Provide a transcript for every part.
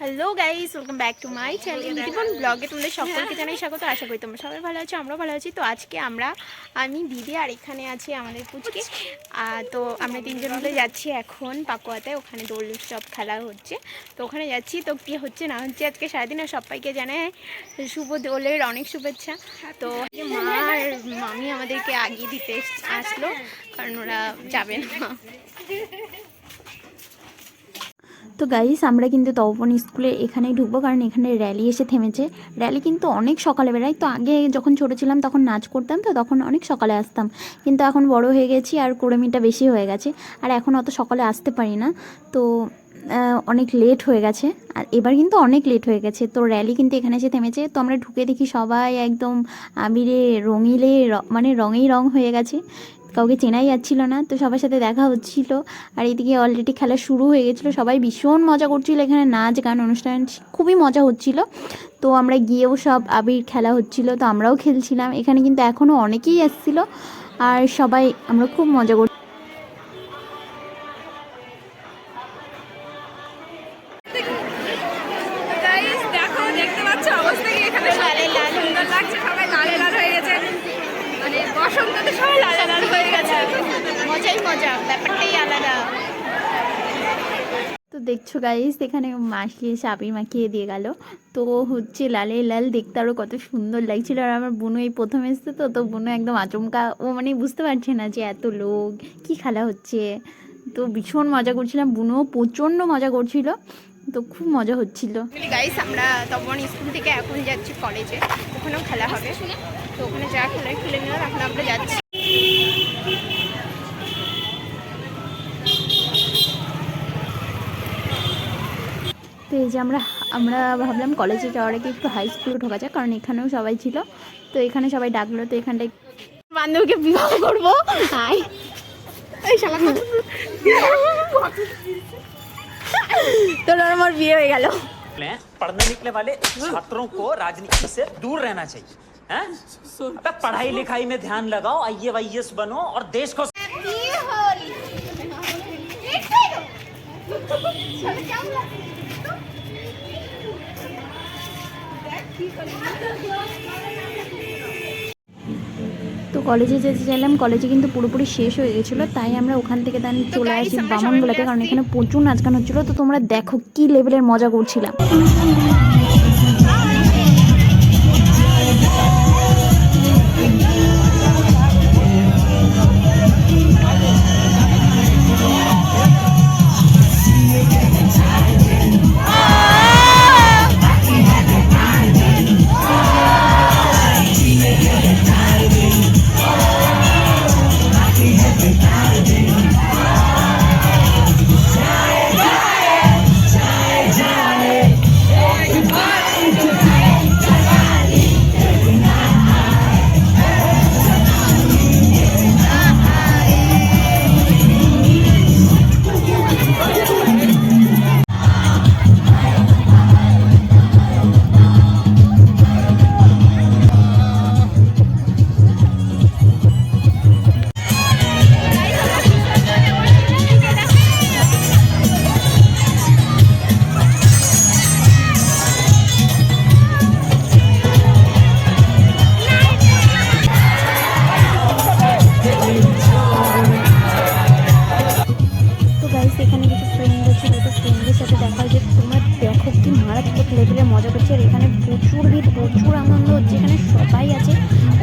Hello guys, welcome back to my channel Jibon ব্লগে তোমাদের সকলকে জানাই স্বাগত। আশা করি তোমরা সবাই ভালো আছো, আমরাও ভালো আছি। তো আজকে আমি দিদি আর এখানে আছি আমাদের পুচকে। তো আমরা তিনজন মিলে যাচ্ছি এখন পাকুয়াতে, ওখানে দোল উৎসব খেলা হচ্ছে। তো ওখানে যাচ্ছি, তো কী হচ্ছে না হচ্ছে আজকে সারাদিন সবাইকে জানায় শুভ দোলের অনেক শুভেচ্ছা। তো মা আর মামি আমাদেরকে আগিয়ে দিতে আসলো, কারণ ওরা যাবে না। তো গাইস, আমরা কিন্তু তপন স্কুলে এখানেই ঢুকবো, কারণ এখানে র্যালি এসে থেমেছে। র্যালি কিন্তু অনেক সকালে বেড়ায়। তো আগে যখন ছোটো ছিলাম তখন নাচ করতাম, তো তখন অনেক সকালে আসতাম, কিন্তু এখন বড় হয়ে গেছি আর কুড়েমিটা বেশি হয়ে গেছে, আর এখন অত সকালে আসতে পারি না। তো অনেক লেট হয়ে গেছে, আর এবার কিন্তু অনেক লেট হয়ে গেছে। তো র্যালি কিন্তু এখানে এসে থেমেছে। তো আমরা ঢুকে দেখি সবাই একদম আবিরে রঙিলে মানে রঙেই রং হয়ে গেছে, কাউকে চেনাই যাচ্ছিল না। তো সবার সাথে দেখা হচ্ছিল, আর এদিকে অলরেডি খেলা শুরু হয়ে গেছিলো। সবাই ভীষণ মজা করছিল, এখানে নাচ গান অনুষ্ঠান খুবই মজা হচ্ছিল। তো আমরা গিয়েও সব আবির খেলা হচ্ছিল, তো আমরাও খেলছিলাম। এখানে কিন্তু এখনও অনেকেই এসেছিলো, আর সবাই আমরা খুব মজা করছি। তো দেখছো গাইস, এখানে মাসি এসে আবির মাখিয়ে দিয়ে গেল। তো হচ্ছে লালে লাল, দেখতে আরও কত সুন্দর লাগছিল। আর আমার বোনু এই প্রথম এসছে, তো বোনু একদম আচমকা, ও মানে বুঝতে পারছে না যে এত লোক কি খেলা হচ্ছে। তো ভীষণ মজা করছিলাম, বোনুও প্রচণ্ড মজা করছিল, তো খুব মজা হচ্ছিল। গাইস, আমরা তখন স্কুল থেকে এখন যাচ্ছি কলেজে, ওখানেও খেলা হবে। তো ওখানে যা খেলে নিলাম, এখন আমরা যাচ্ছি। তো এই যে আমরা ভাবলাম কলেজে যাওয়ার আগে একটু হাই স্কুলে ঢোকা যায়, কারণ এখানেও সবাই ছিল। তো এখানে সবাই ডাকলো, তো এখানটায় বান্ধবীকে বিবাহ করবো। তোর আমার বিয়ে হয়ে গেল। पढ़ने निकले वाले छात्रों को राजनीति से दूर रहना चाहिए। हैं? पढ़ाई लिखाई में ध्यान लगाओ, IAS बनो और देश को। তো কলেজে যেতে চাইলাম, কলেজে কিন্তু পুরোপুরি শেষ হয়ে গেছিলো, তাই আমরা ওখান থেকে দেন চলে আসি বামনগোলাতে, কারণ এখানে প্রচুর নাচ গান হচ্ছিলো। তো তোমরা দেখো কি লেভেলের মজা করছিলাম। এখানে কিছু ফ্রেন্ড ছিল, তো ফ্রেন্ডের সাথে দেখা হয়েছে। তোমরা দেখো কি মারাত্মক লেভেলের মজা করছে, আর এখানে প্রচুর ভিড়, প্রচুর আনন্দ হচ্ছে। এখানে সবাই আছে,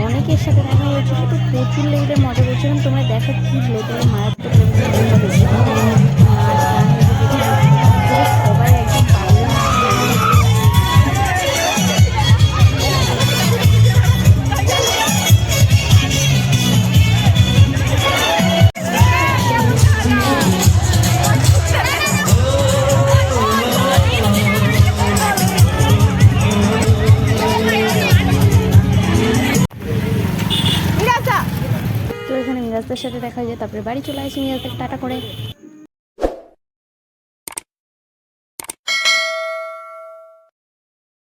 অনেকের সাথে দেখা হয়েছিল, তো প্রচুর লেভেলের মজা করছিলাম। তোমরা দেখো কি লেভেলের মারাত্মক লেভেলের মজা করছে। সবাই একদম মিরাজদের সাথে দেখা হয়ে যায়, তারপরে বাড়ি চলে আসি মিরাজদের টাটা করে।